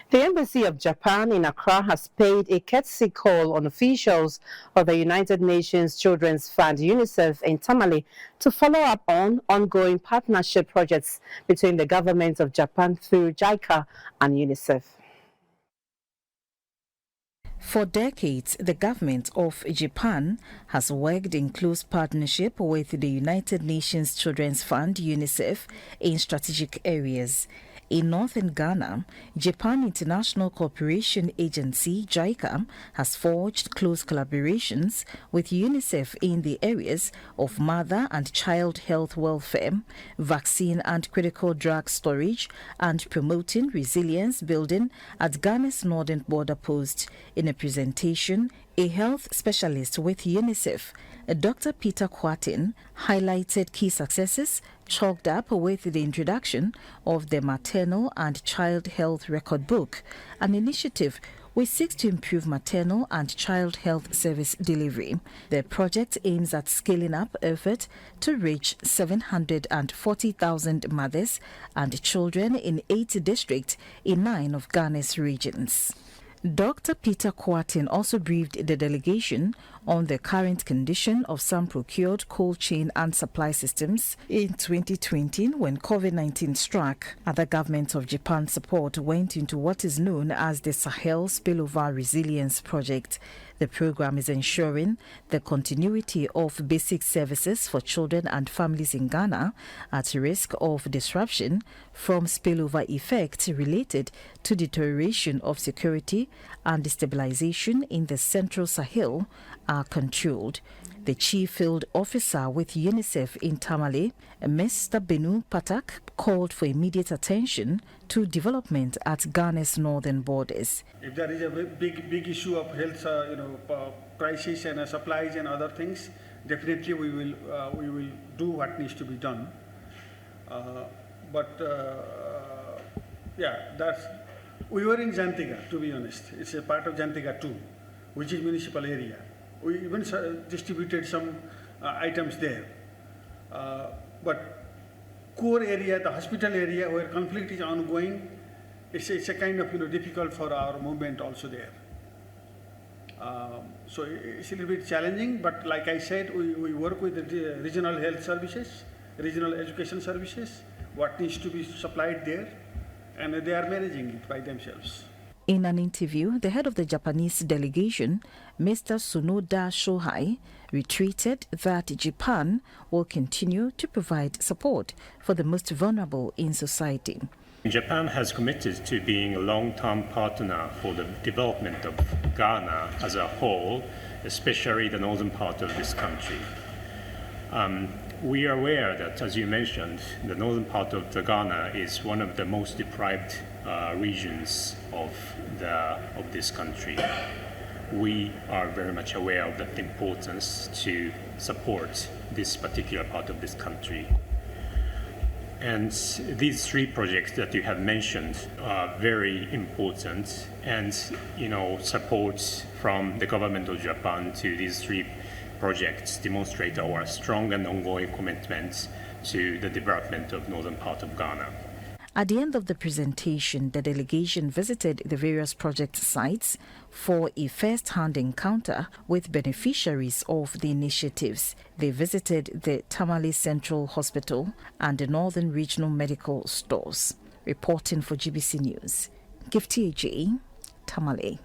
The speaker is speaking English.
The Embassy of Japan in Accra has paid a courtesy call on officials of the United Nations Children's Fund UNICEF in Tamale to follow up on ongoing partnership projects between the government of Japan through JICA and UNICEF. For decades, the government of Japan has worked in close partnership with the United Nations Children's Fund UNICEF in strategic areas. In northern Ghana, Japan International Cooperation Agency (JICA) has forged close collaborations with UNICEF in the areas of mother and child health welfare, vaccine and critical drug storage, and promoting resilience building at Ghana's northern border post. In a presentation, a health specialist with UNICEF, Dr. Peter Kwatin, highlighted key successes chalked up with the introduction of the Maternal and Child Health Record Book, an initiative which seeks to improve maternal and child health service delivery. The project aims at scaling up effort to reach 740,000 mothers and children in 8 districts in 9 of Ghana's regions. Dr. Peter Kwatin also briefed the delegation on the current condition of some procured cold chain and supply systems in 2020 when COVID-19 struck. Other government of Japan support went into what is known as the Sahel Spillover Resilience Project. The program is ensuring the continuity of basic services for children and families in Ghana at risk of disruption from spillover effects related to deterioration of security and destabilization in the Central Sahel are controlled. The chief field officer with UNICEF in Tamale, Mr. Benu Patak, called for immediate attention to development at Ghana's northern borders. If there is a big issue of health, crisis and supplies and other things, definitely we will do what needs to be done. We were in Jantiga, to be honest. It's a part of Jantiga too, which is municipal area. We even distributed some items there. But core area, the hospital area where conflict is ongoing, it's a kind of difficult for our movement also there. So it's a little bit challenging, but like I said, we work with the regional health services, regional education services, what needs to be supplied there, and they are managing it by themselves. In an interview, the head of the Japanese delegation, Mr. Sunoda Shohei, retreated that Japan will continue to provide support for the most vulnerable in society. Japan has committed to being a long-term partner for the development of Ghana as a whole, especially the northern part of this country. We are aware that, as you mentioned, the northern part of Ghana is one of the most deprived regions of this country. We are very much aware of the importance to support this particular part of this country. And these 3 projects that you have mentioned are very important, and support from the government of Japan to these 3 projects demonstrate our strong and ongoing commitment to the development of northern part of Ghana. At the end of the presentation, the delegation visited the various project sites for a first-hand encounter with beneficiaries of the initiatives. They visited the Tamale Central Hospital and the Northern Regional Medical Stores. Reporting for GBC News, Gifty AJ, Tamale.